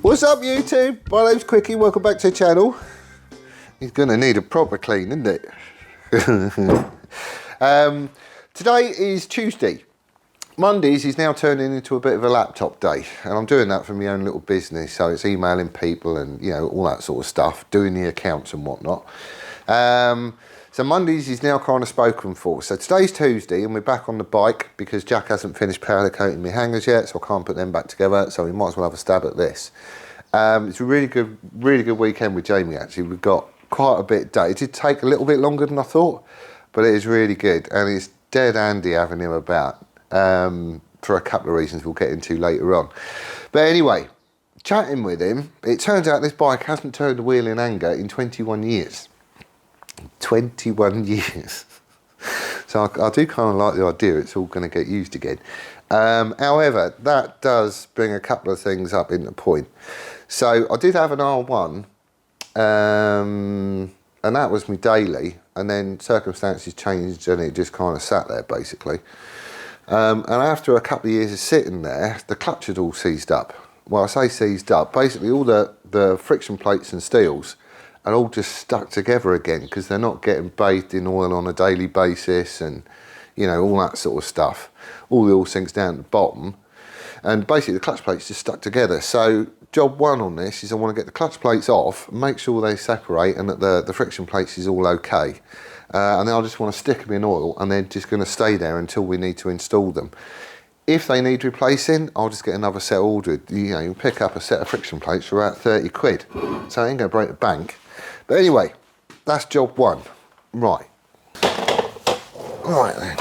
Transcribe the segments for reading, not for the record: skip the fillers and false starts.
What's up YouTube? My name's Quickie, welcome back to the channel. He's gonna need a proper clean, isn't it? Today is Tuesday. Mondays is now turning into a bit of a laptop day, and I'm doing that for my own little business, so it's emailing people and, you know, all that sort of stuff, doing the accounts and whatnot. So Mondays is now kind of spoken for. So today's Tuesday and we're back on the bike because Jack hasn't finished powder coating my hangers yet, so I can't put them back together, so we might as well have a stab at this. It's a really good weekend with Jamie actually. We've got quite a bit done. It did take a little bit longer than I thought, but it is really good and it's dead handy having him about for a couple of reasons we'll get into later on. But anyway, chatting with him, it turns out this bike hasn't turned a wheel in anger in 21 years. 21 years. So I do kind of like the idea it's all going to get used again. However, that does bring a couple of things up into point. So I did have an R1 and that was my daily, and then circumstances changed and it just kind of sat there basically. And after a couple of years of sitting there, the clutch had all seized up. Well, I say seized up, basically all the friction plates and steels are all just stuck together again because they're not getting bathed in oil on a daily basis and, you know, all that sort of stuff. All the oil sinks down to the bottom and basically the clutch plates just stuck together. So job one on this is I want to get the clutch plates off, make sure they separate and that the friction plates is all okay. And then I just want to stick them in oil and they're just going to stay there until we need to install them. If they need replacing, I'll just get another set ordered. You know, you can pick up a set of friction plates for about 30 quid. So it ain't going to break the bank. But anyway, that's job one. Right. Right then.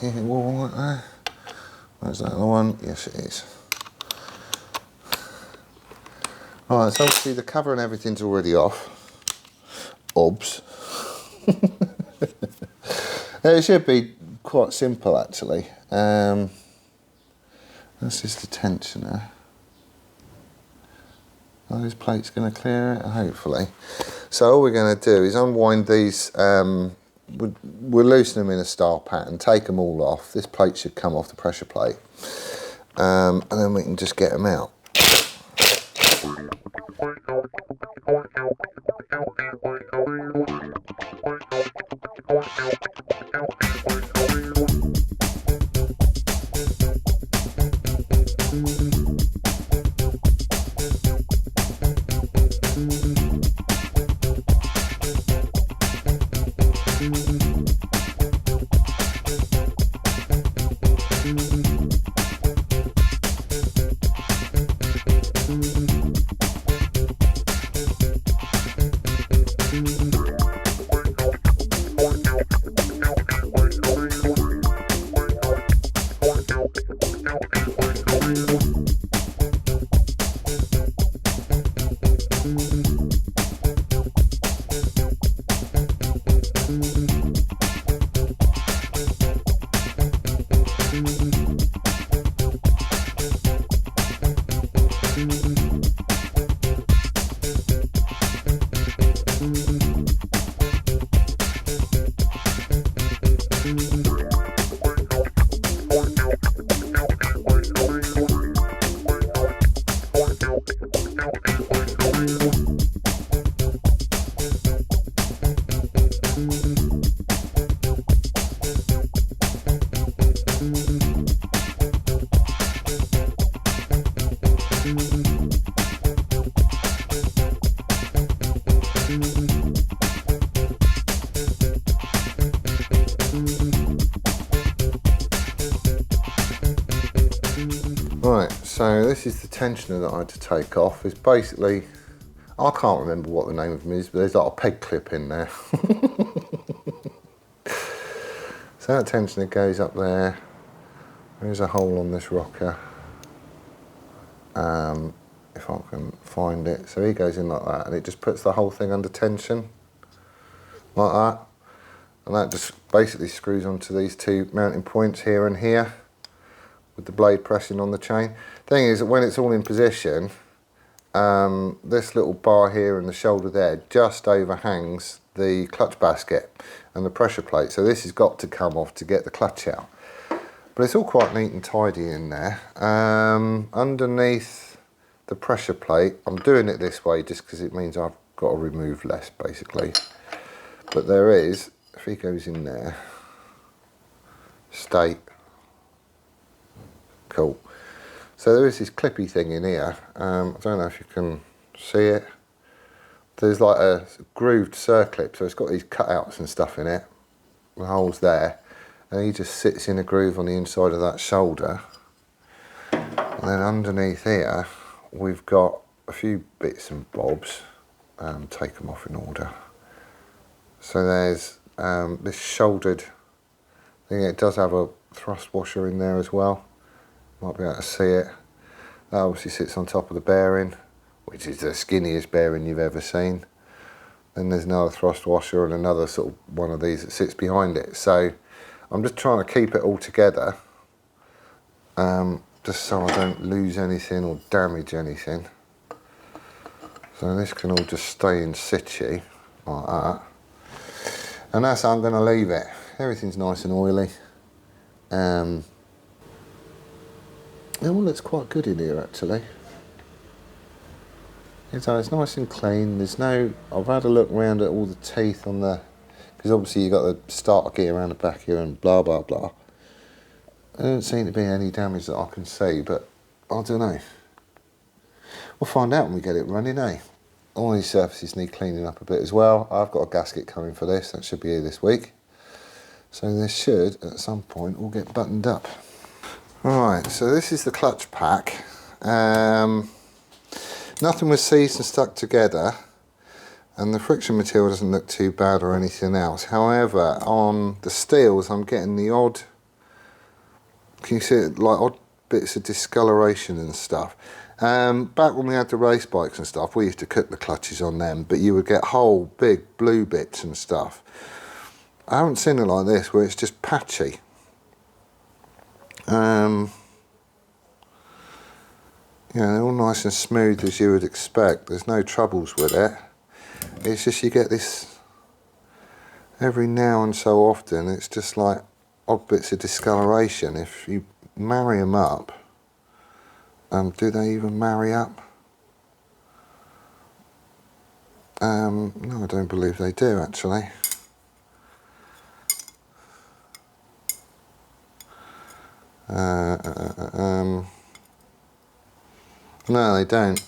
Anything wrong like that? Where's that the one? Yes it is. Alright, so obviously the cover and everything's already off. Obs. It should be quite simple actually. This is the tensioner. Are those plates going to clear it? Hopefully. So all we're going to do is unwind these. We'll loosen them in a star pattern, take them all off. This plate should come off the pressure plate. And then we can just get them out. Right, so this is the tensioner that I had to take off. It's basically, I can't remember what the name of them is, but there's like a peg clip in there. So that tensioner goes up there. There's a hole on this rocker. If I can find it. So he goes in like that and it just puts the whole thing under tension. Like that. And that just basically screws onto these two mounting points here and here, with the blade pressing on the chain. Thing is that when it's all in position, this little bar here and the shoulder there just overhangs the clutch basket and the pressure plate. So this has got to come off to get the clutch out. But it's all quite neat and tidy in there. Underneath the pressure plate, I'm doing it this way just because it means I've got to remove less basically. But there is, if he goes in there, state, cool. So there is this clippy thing in here. I don't know if you can see it. There's like a grooved circlip, so it's got these cutouts and stuff in it. The holes there, and he just sits in a groove on the inside of that shoulder. And then underneath here, we've got a few bits and bobs. Take them off in order. So there's this shouldered thing. It does have a thrust washer in there as well. Might be able to see it. That obviously sits on top of the bearing, which is the skinniest bearing you've ever seen. Then there's another thrust washer and another sort of one of these that sits behind it. So I'm just trying to keep it all together, just so I don't lose anything or damage anything. So this can all just stay in situ like that. And that's how I'm going to leave it. Everything's nice and oily. It all looks quite good in here actually. So it's nice and clean. There's no, I've had a look around at all the teeth on the, because obviously you've got the starter gear around the back here and blah blah blah. There doesn't seem to be any damage that I can see, but I don't know. We'll find out when we get it running, eh? All these surfaces need cleaning up a bit as well. I've got a gasket coming for this, that should be here this week. So this should, at some point, all get buttoned up. Alright, so this is the clutch pack. Nothing was seized and stuck together, and the friction material doesn't look too bad or anything else. However, on the steels, I'm getting the odd, can you see it, like odd bits of discoloration and stuff. Back when we had the race bikes and stuff, we used to cook the clutches on them, but you would get whole big blue bits and stuff. I haven't seen it like this, where it's just patchy. You know, they're all nice and smooth as you would expect. There's no troubles with it. It's just you get this every now and so often. It's just like odd bits of discoloration. If you marry them up, do they even marry up? No, I don't believe they do actually. No, they don't.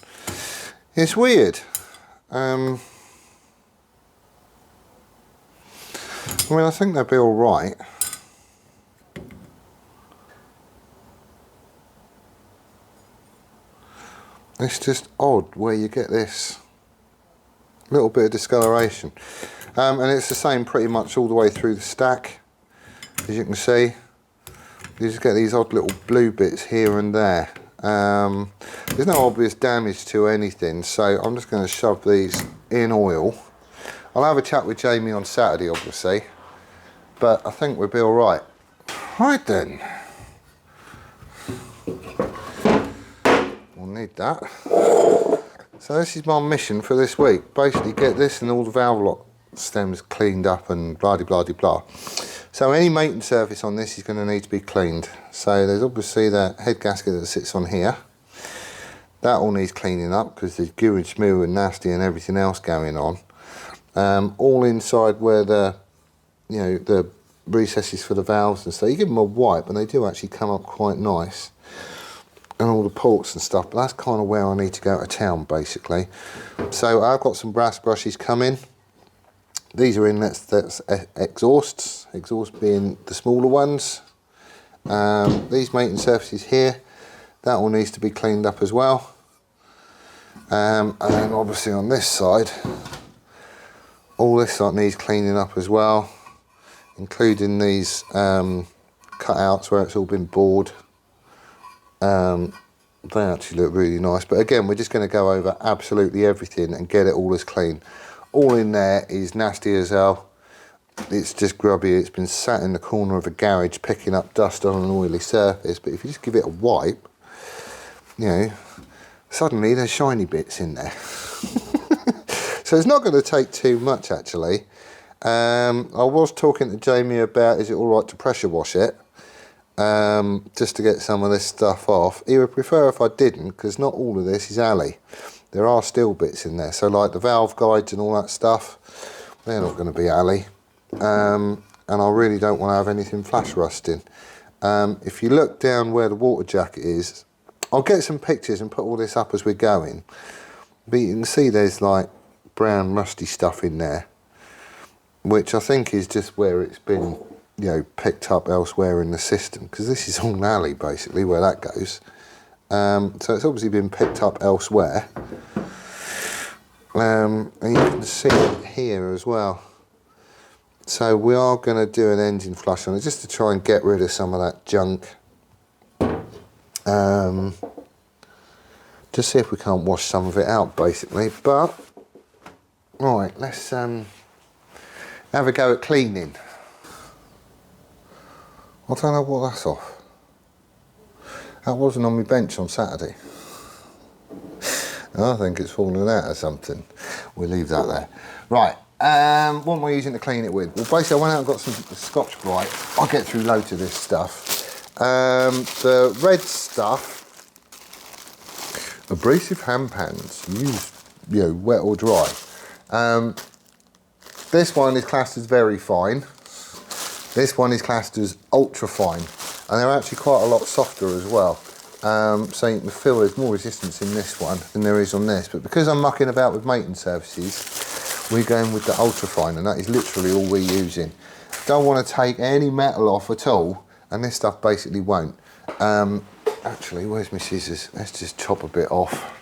It's weird. I mean, I think they'll be all right. It's just odd where you get this little bit of discoloration. And it's the same pretty much all the way through the stack, as you can see. You just get these odd little blue bits here and there. There's no obvious damage to anything, so I'm just going to shove these in oil. I'll have a chat with Jamie on Saturday, obviously, but I think we'll be all right. Right then. We'll need that. So this is my mission for this week. Basically get this and all the valve lock stems cleaned up and blah de blah de blah. So any maintenance surface on this is going to need to be cleaned. So there's obviously the head gasket that sits on here. That all needs cleaning up because there's goo and schmoo and nasty and everything else going on. All inside where the, you know, the recesses for the valves and stuff. You give them a wipe and they do actually come up quite nice. And all the ports and stuff. But that's kind of where I need to go to town basically. So I've got some brass brushes coming. These are inlets, that's exhausts, exhaust being the smaller ones. These maintenance surfaces here, that all needs to be cleaned up as well. And then obviously on this side, all this side needs cleaning up as well, including these cutouts where it's all been bored. They actually look really nice, but again, we're just going to go over absolutely everything and get it all as clean. All in there is nasty as hell. It's just grubby. It's been sat in the corner of a garage picking up dust on an oily surface, but if you just give it a wipe, you know, suddenly there's shiny bits in there. So it's not going to take too much actually. I was talking to Jamie about, is it all right to pressure wash it? just to get some of this stuff off. He would prefer if I didn't, because not all of this is alley. There are still bits in there, so like the valve guides and all that stuff, they're not going to be alley. And I really don't want to have anything flash rusting. If you look down where the water jacket is, I'll get some pictures and put all this up as we're going, but you can see there's like brown rusty stuff in there, which I think is just where it's been, you know, picked up elsewhere in the system, because this is all alley basically where that goes. So it's obviously been picked up elsewhere, and you can see it here as well. So we are going to do an engine flush on it just to try and get rid of some of that junk. Just see if we can't wash some of it out basically. But right, let's have a go at cleaning. I don't know what that's off. That wasn't on my bench on Saturday. I think it's fallen out or something. We'll leave that there. Right, what am I using to clean it with? Well, basically I went out and got some Scotch-Brite. I'll get through loads of this stuff. The red stuff, abrasive hand pans, use, you know, wet or dry. This one is classed as very fine. This one is classed as ultra fine, and they're actually quite a lot softer as well. So you can feel there's more resistance in this one than there is on this. But because I'm mucking about with maintenance services, we're going with the ultra fine, and that is literally all we're using. Don't want to take any metal off at all, and this stuff basically won't. Actually, where's my scissors? Let's just chop a bit off.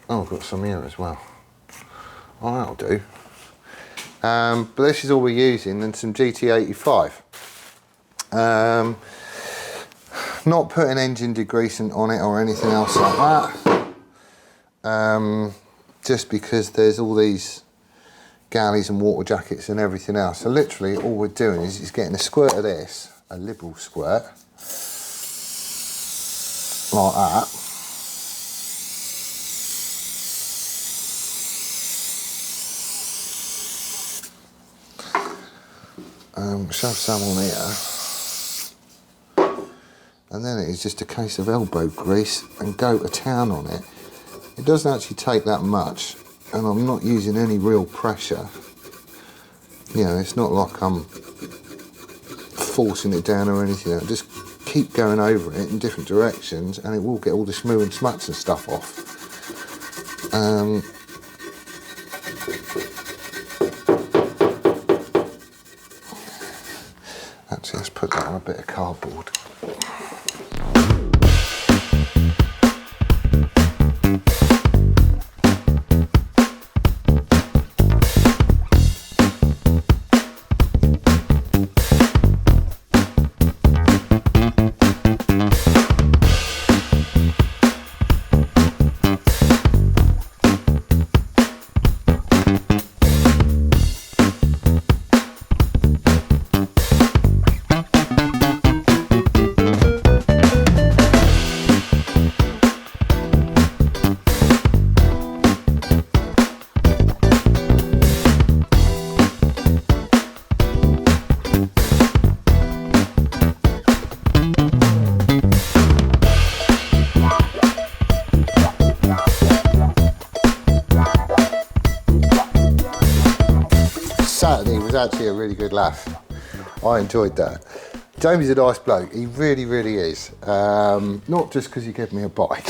Oh, I've got some here as well. Oh, that'll do. But this is all we're using, and some GT85. Not putting engine degreasant on it or anything else like that. Just because there's all these galleys and water jackets and everything else. So literally all we're doing is getting a squirt of this, a liberal squirt, like that. Shove some on here, and then it is just a case of elbow grease and go to town on it. It doesn't actually take that much, and I'm not using any real pressure. You know, it's not like I'm forcing it down or anything. I'll just keep going over it in different directions, and it will get all the schmoo and smuts and stuff off. Actually, let's put that on a bit of cardboard. Saturday was actually a really good laugh. I enjoyed that. Jamie's a nice bloke, he really, really is. Not just because he gave me a bike.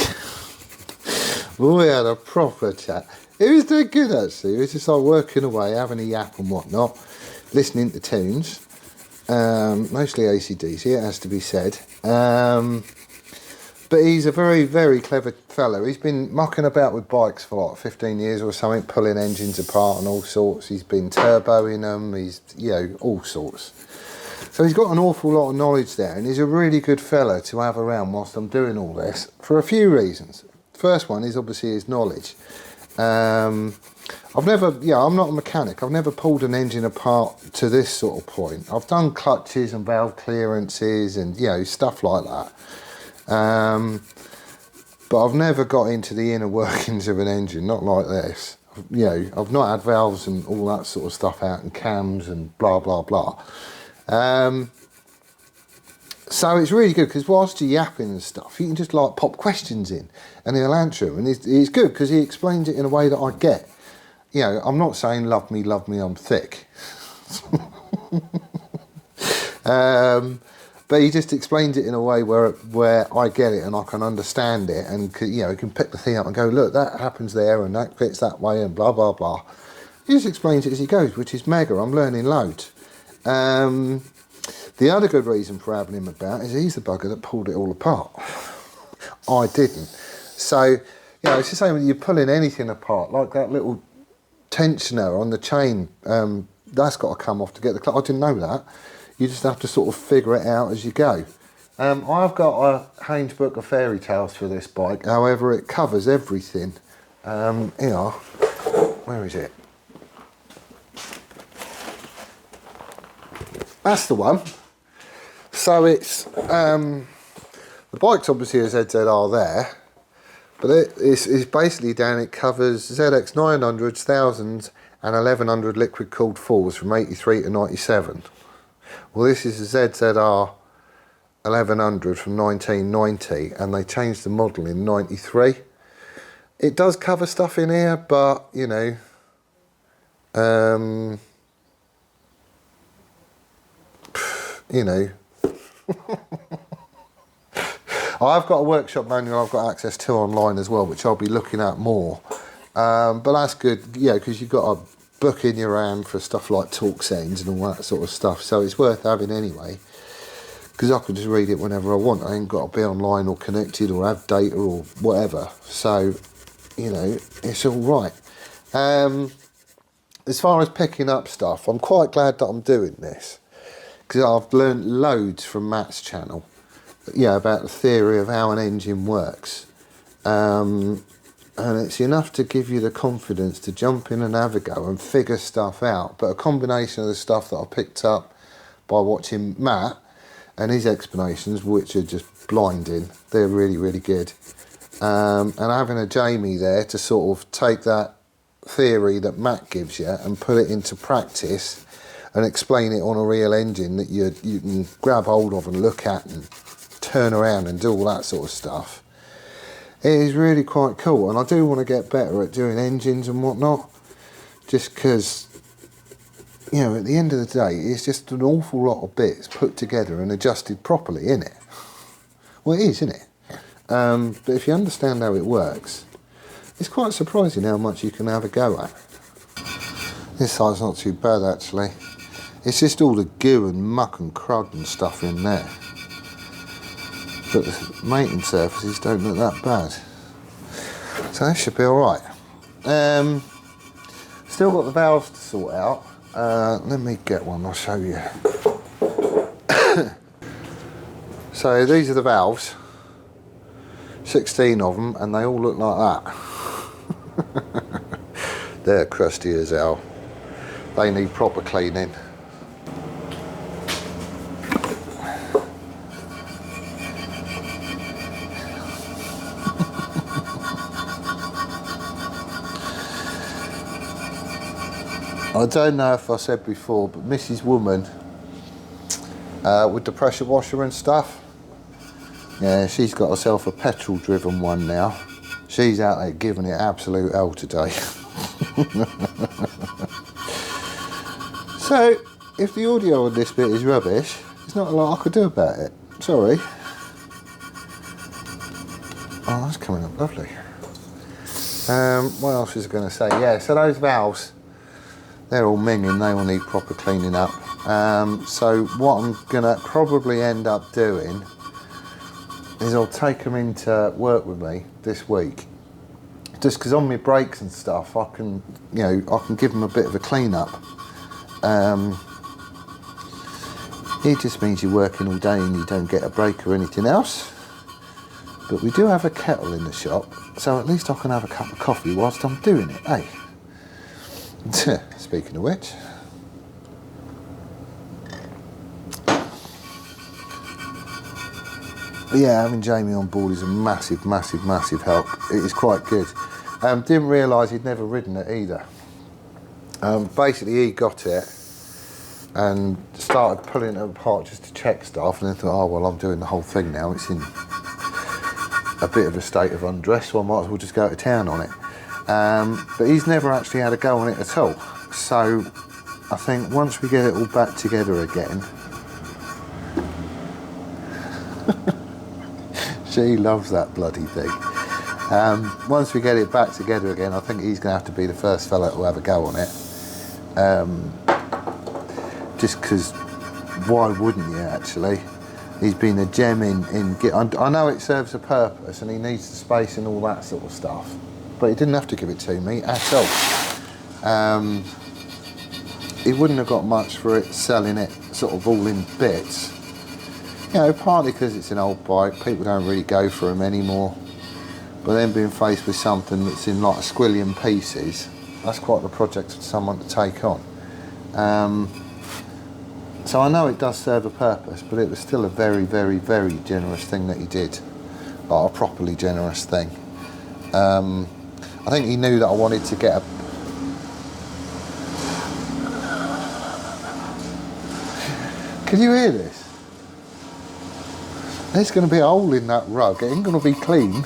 We had a proper chat. It was doing good actually, it was just like working away, having a yap and whatnot, listening to tunes, mostly AC/DC, it has to be said. But he's a very, very clever fellow. He's been mucking about with bikes for like 15 years or something, pulling engines apart and all sorts. He's been turboing them, he's, you know, all sorts. So he's got an awful lot of knowledge there, and he's a really good fella to have around whilst I'm doing all this, for a few reasons. First one is obviously his knowledge. I've never, I'm not a mechanic. I've never pulled an engine apart to this sort of point. I've done clutches and valve clearances and, you know, stuff like that. But I've never got into the inner workings of an engine, not like this. You know, I've not had valves and all that sort of stuff out and cams and blah, blah, blah. So it's really good because whilst you're yapping and stuff, you can just like pop questions in and he'll answer them. And it's good because he explains it in a way that I get. You know, I'm not saying love me, I'm thick. But he just explains it in a way where I get it and I can understand it, and you know, he can pick the thing up and go, look, that happens there and that fits that way and blah blah blah. He just explains it as he goes, which is mega. I'm learning loads. The other good reason for having him about is he's the bugger that pulled it all apart. I didn't. So, you know, it's the same when you're pulling anything apart, like that little tensioner on the chain, that's got to come off to get the clutch. I didn't know that. You just have to sort of figure it out as you go. I've got a Haynes book of fairy tales for this bike, however it covers everything. Here, where is it? That's the one. So it's, the bike's obviously a ZZR there, but it's basically down, it covers ZX 900s, 1000s and 1100 liquid cooled fours from 83 to 97. Well, this is a ZZR 1100 from 1990 and they changed the model in 93. It does cover stuff in here, but you know, I've got a workshop manual I've got access to online as well, which I'll be looking at more. But that's good, yeah, because you've got a book in your hand for stuff like torque settings and all that sort of stuff. So it's worth having anyway, because I can just read it whenever I want. I ain't got to be online or connected or have data or whatever. So, you know, it's all right. As far as picking up stuff, I'm quite glad that I'm doing this, because I've learned loads from Matt's channel, yeah, about the theory of how an engine works. And it's enough to give you the confidence to jump in and have a go and figure stuff out. But a combination of the stuff that I picked up by watching Matt and his explanations, which are just blinding, they're really, really good. And having a Jamie there to sort of take that theory that Matt gives you and put it into practice and explain it on a real engine that you can grab hold of and look at and turn around and do all that sort of stuff. It is really quite cool, and I do want to get better at doing engines and whatnot, just because, you know, at the end of the day, it's just an awful lot of bits put together and adjusted properly, isn't it? Well, it is, isn't it? But if you understand how it works, it's quite surprising how much you can have a go at. This side's not too bad, actually. It's just all the goo and muck and crud and stuff in there. But the mating surfaces don't look that bad. So that should be alright. Still got the valves to sort out. Let me get one, I'll show you. So these are the valves. 16 of them, and they all look like that. They're crusty as hell. They need proper cleaning. I don't know if I said before, but Mrs. Woman, with the pressure washer and stuff, yeah, she's got herself a petrol driven one now. She's out there giving it absolute hell today. So, if the audio on this bit is rubbish, there's not a lot I could do about it. Sorry. Oh, that's coming up lovely. What else was I going to say? Yeah, so those valves, they're all minging, they all need proper cleaning up. So what I'm going to probably end up doing is I'll take them into work with me this week. Just because on my brakes and stuff, I can, you know, I can give them a bit of a clean up. It just means you're working all day and you don't get a break or anything else. But we do have a kettle in the shop, so at least I can have a cup of coffee whilst I'm doing it, eh? Speaking of which, yeah, having Jamie on board is a massive, massive, massive help. It is quite good. Didn't realise he'd never ridden it either. Basically, he got it and started pulling it apart just to check stuff, and then thought, oh well, I'm doing the whole thing now, it's in a bit of a state of undress, so I might as well just go to town on it. But he's never actually had a go on it at all. So I think once we get it all back together again, she loves that bloody thing. Once we get it back together again, I think he's going to have to be the first fella to have a go on it. Just because, why wouldn't you actually? He's been a gem in I know it serves a purpose and he needs the space and all that sort of stuff, but he didn't have to give it to me at all. He wouldn't have got much for it selling it sort of all in bits. You know, partly because it's an old bike, people don't really go for them anymore. But then being faced with something that's in like a squillion pieces, that's quite the project for someone to take on. So I know it does serve a purpose, but it was still a very, very, very generous thing that he did. Like a properly generous thing. I think he knew that I wanted to get a... Can you hear this? There's going to be a hole in that rug. It ain't going to be clean.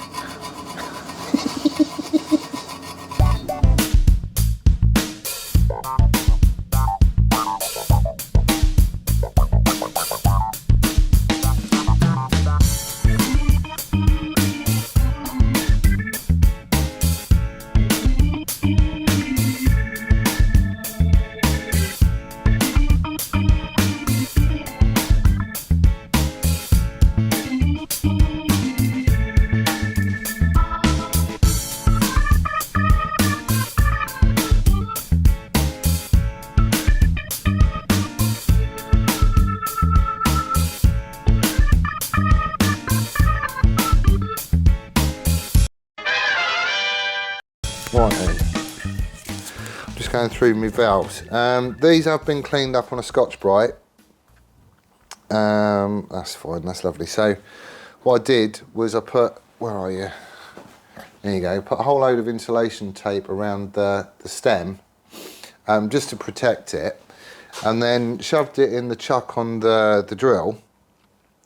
Right then, I'm just going through my valves. These have been cleaned up on a Scotch-Brite. That's fine, that's lovely. So what I did was I put, where are you? There you go, put a whole load of insulation tape around the stem just to protect it, and then shoved it in the chuck on the drill.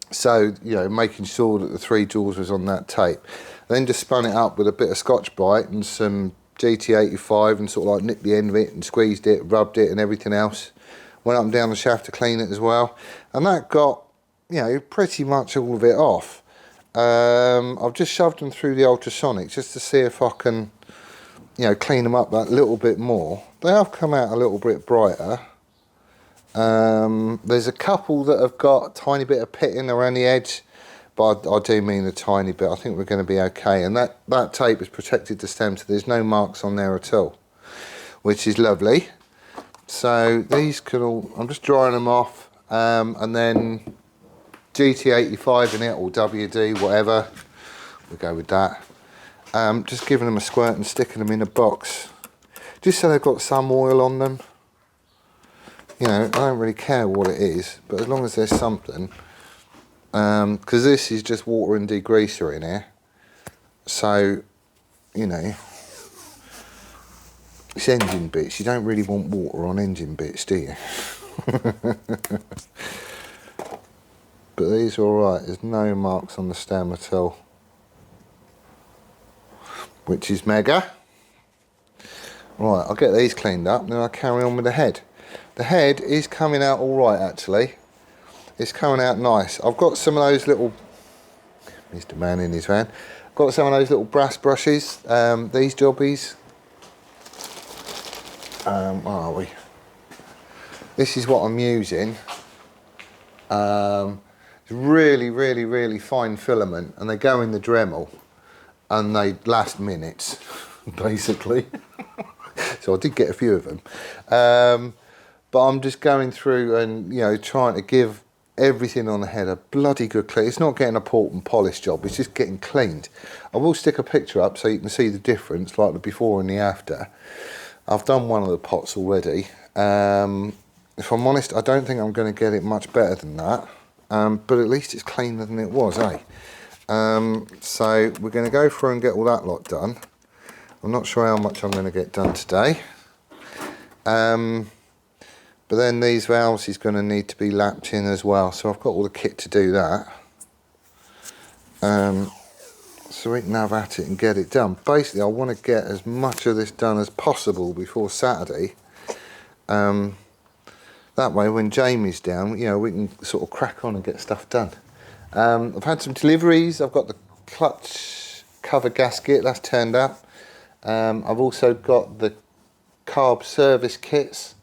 So, you know, making sure that the 3 jewels was on that tape. Then just spun it up with a bit of Scotch-Brite and some GT85 and sort of like nipped the end of it and squeezed it, rubbed it and everything else. Went up and down the shaft to clean it as well. And that got, you know, pretty much all of it off. I've just shoved them through the ultrasonic just to see if I can, you know, clean them up that little bit more. They have come out a little bit brighter. There's a couple that have got a tiny bit of pitting around the edge, but I do mean a tiny bit. I think we're going to be okay, and that tape has protected the stem, so there's no marks on there at all, which is lovely. So these can all, I'm just drying them off, and then GT85 in it, or WD, whatever, we'll go with that. Just giving them a squirt and sticking them in a box, just so they've got some oil on them. You know, I don't really care what it is, but as long as there's something, because this is just water and degreaser in here, so, you know, it's engine bits. You don't really want water on engine bits, do you? But these are alright, there's no marks on the stem at all, which is mega. Right, I'll get these cleaned up and then I'll carry on with the head. The head is coming out all right, actually. It's coming out nice. I've got some of those little, Mr. Man in his van, got some of those little brass brushes, these jobbies. Where are we? This is what I'm using. It's really, really, really fine filament, and they go in the Dremel, and they last minutes, basically. So I did get a few of them. But I'm just going through and, you know, trying to give everything on the head a bloody good clean. It's not getting a port and polish job, it's just getting cleaned. I will stick a picture up so you can see the difference, like the before and the after. I've done one of the pots already. If I'm honest, I don't think I'm going to get it much better than that. But at least it's cleaner than it was, eh? So we're going to go through and get all that lot done. I'm not sure how much I'm going to get done today. But then these valves is going to need to be lapped in as well, so I've got all the kit to do that. So we can have at it and get it done. Basically, I want to get as much of this done as possible before Saturday. That way, when Jamie's down, you know, we can sort of crack on and get stuff done. I've had some deliveries. I've got the clutch cover gasket, that's turned up. I've also got the carb service kits.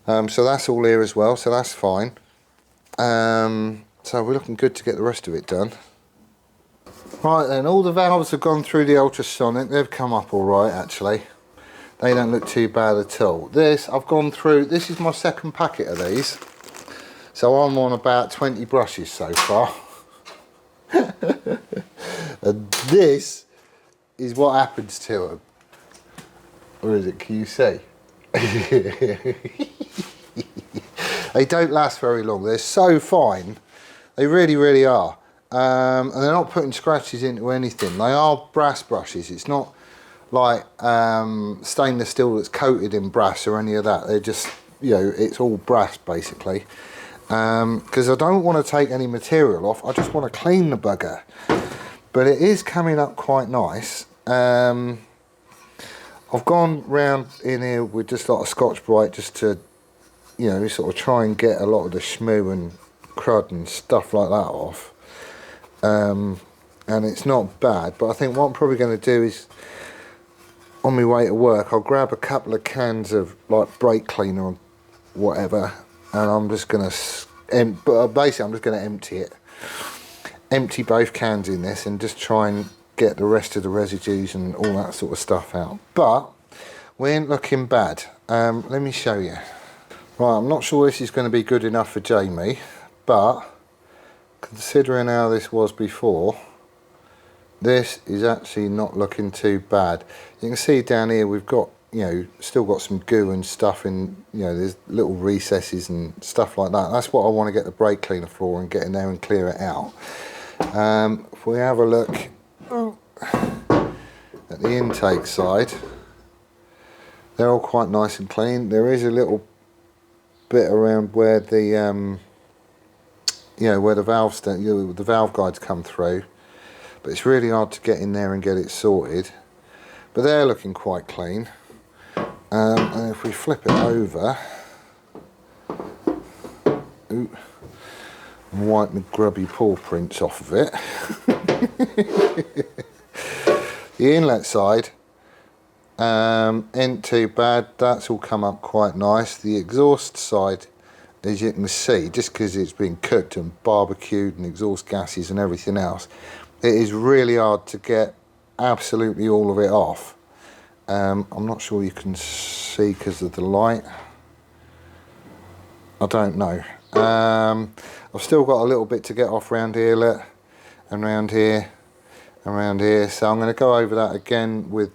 So that's all here as well, so that's fine. So we're looking good to get the rest of it done. Right then, all the valves have gone through the ultrasonic. They've come up all right, actually. They don't look too bad at all. This, I've gone through, this is my second packet of these. So I'm on about 20 brushes so far. And this is what happens to them. Or is it, can you see? They don't last very long. They're so fine. They really, really are. And they're not putting scratches into anything. They are brass brushes. It's not like stainless steel that's coated in brass or any of that. They're just, you know, it's all brass basically. Because I don't want to take any material off. I just want to clean the bugger. But it is coming up quite nice. I've gone round in here with just like a Scotch-Brite just to, you know, sort of try and get a lot of the schmoo and crud and stuff like that off. And it's not bad, but I think what I'm probably going to do is, on my way to work, I'll grab a couple of cans of like brake cleaner or whatever, and I'm just going to, basically I'm just going to empty it. Empty both cans in this and just try and get the rest of the residues and all that sort of stuff out. But we ain't looking bad. Let me show you. Right, I'm not sure this is going to be good enough for Jamie, but considering how this was before, this is actually not looking too bad. You can see down here we've got, you know, still got some goo and stuff in, you know, there's little recesses and stuff like that. That's what I want to get the brake cleaner for, and get in there and clear it out. If we have a look at the intake side, they're all quite nice and clean. There is a little bit around where the you know, where the valve the valve guides come through, but it's really hard to get in there and get it sorted. But they're looking quite clean. And if we flip it over, and wipe the grubby paw prints off of it. The inlet side ain't too bad. That's all come up quite nice. The exhaust side, as you can see, just because it's been cooked and barbecued and exhaust gases and everything else, it is really hard to get absolutely all of it off. I'm not sure you can see because of the light. I don't know. I've still got a little bit to get off round here, look, and round here, and round here. So I'm going to go over that again with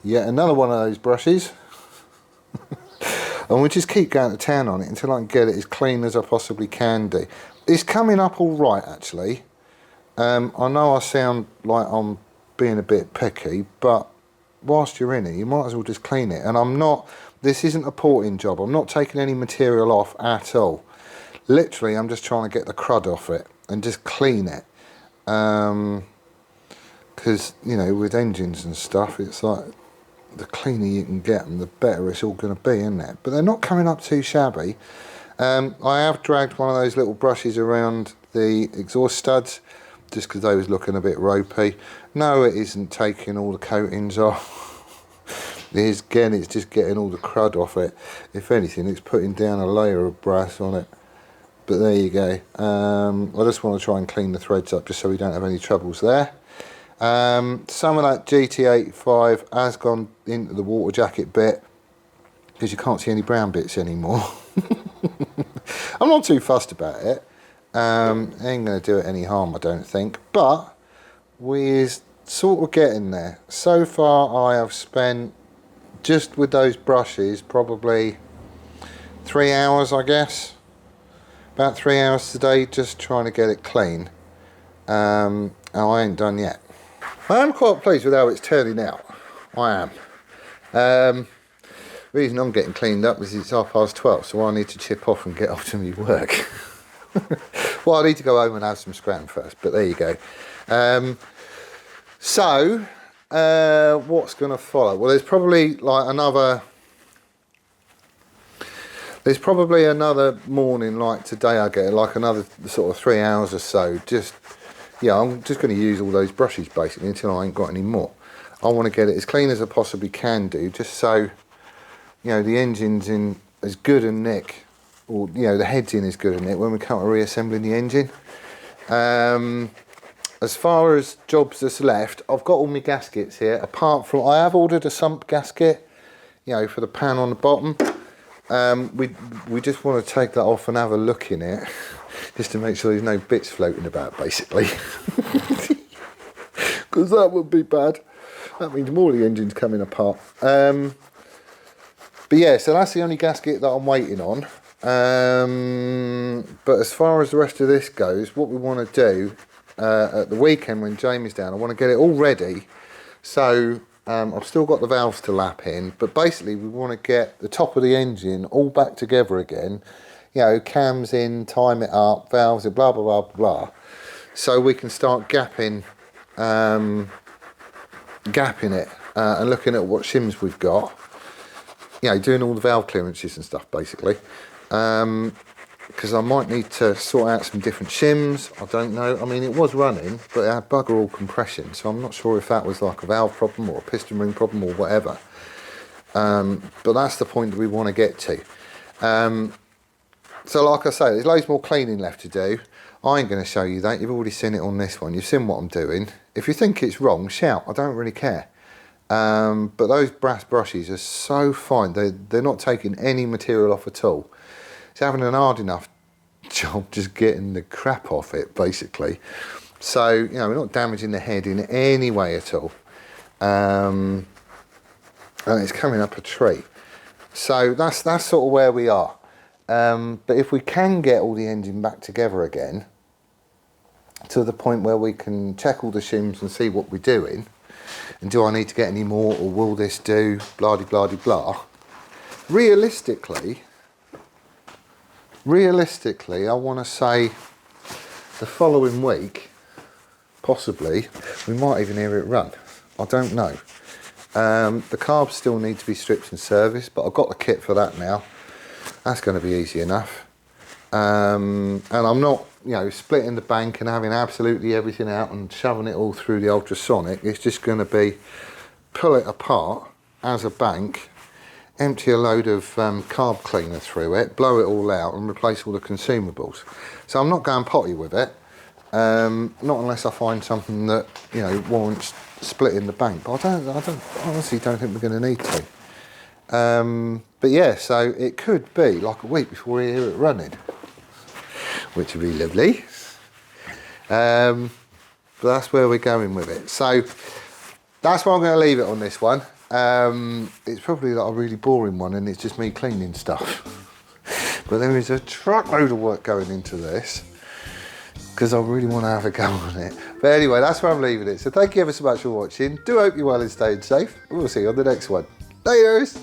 yet another one of those brushes. And we'll just keep going to town on it until I can get it as clean as I possibly can do. It's coming up all right, actually. I know I sound like I'm being a bit picky, but whilst you're in it, you might as well just clean it. And I'm not, this isn't a porting job. I'm not taking any material off at all. Literally, I'm just trying to get the crud off it and just clean it. Because, you know, with engines and stuff, it's like, the cleaner you can get them, the better it's all going to be, isn't it? But they're not coming up too shabby. I have dragged one of those little brushes around the exhaust studs just because they was looking a bit ropey. No, it isn't taking all the coatings off. Again, it's just getting all the crud off it. If anything, it's putting down a layer of brass on it. But there you go. I just want to try and clean the threads up just so we don't have any troubles there. Some of that GT85 has gone into the water jacket bit because you can't see any brown bits anymore. I'm not too fussed about it. Ain't going to do it any harm, I don't think. But we're sort of getting there. So far I have spent, just with those brushes, probably 3 hours, I guess. About 3 hours today just trying to get it clean. And I ain't done yet. I am quite pleased with how it's turning out. I am. The reason I'm getting cleaned up is it's 12:30, so I need to chip off and get off to my work. Well, I need to go home and have some scram first, but there you go. What's going to follow? Well, there's probably another morning like today. I get like another sort of 3 hours or so. I'm just going to use all those brushes basically until I ain't got any more. I want to get it as clean as I possibly can do, just so the engine's in as good a nick, or the head's in as good a nick when we come to reassembling the engine. As far as jobs that's left, I've got all my gaskets here, apart from I have ordered a sump gasket, for the pan on the bottom. We just want to take that off and have a look in it, just to make sure there's no bits floating about, basically. Because that would be bad. That means more of the engine's coming apart. But yeah, so that's the only gasket that I'm waiting on. But as far as the rest of this goes, what we want to do at the weekend when Jamie's down, I want to get it all ready. So I've still got the valves to lap in, but basically we want to get the top of the engine all back together again. Cams in, time it up, valves in, blah, blah, blah, blah. So we can start gapping it and looking at what shims we've got. Doing all the valve clearances and stuff, basically. Because I might need to sort out some different shims. I don't know. I mean, it was running, but it had bugger all compression, so I'm not sure if that was like a valve problem or a piston ring problem or whatever. But that's the point that we want to get to. So like I say, there's loads more cleaning left to do. I ain't going to show you that. You've already seen it on this one. You've seen what I'm doing. If you think it's wrong, shout. I don't really care. But those brass brushes are so fine. They're not taking any material off at all. It's having an hard enough job just getting the crap off it, basically. So, we're not damaging the head in any way at all. And it's coming up a tree. So that's sort of where we are. But if we can get all the engine back together again, to the point where we can check all the shims and see what we're doing, and do I need to get any more, or will this do, blah de blah de blah. Realistically, I want to say the following week, possibly, we might even hear it run. I don't know. The carbs still need to be stripped and serviced, but I've got the kit for that now. That's going to be easy enough. And I'm not, splitting the bank and having absolutely everything out and shoving it all through the ultrasonic. It's just going to be pull it apart as a bank, empty a load of carb cleaner through it, blow it all out and replace all the consumables. So I'm not going potty with it, not unless I find something that, warrants splitting the bank. But I honestly don't think we're going to need to. But yeah, so it could be like a week before we hear it running, which would be lovely. But that's where we're going with it. So that's where I'm going to leave it on this one. It's probably like a really boring one, and it's just me cleaning stuff. But there is a truckload of work going into this, because I really want to have a go on it. But anyway, that's where I'm leaving it. So thank you ever so much for watching. Do hope you're well and staying safe. We'll see you on the next one. Laters!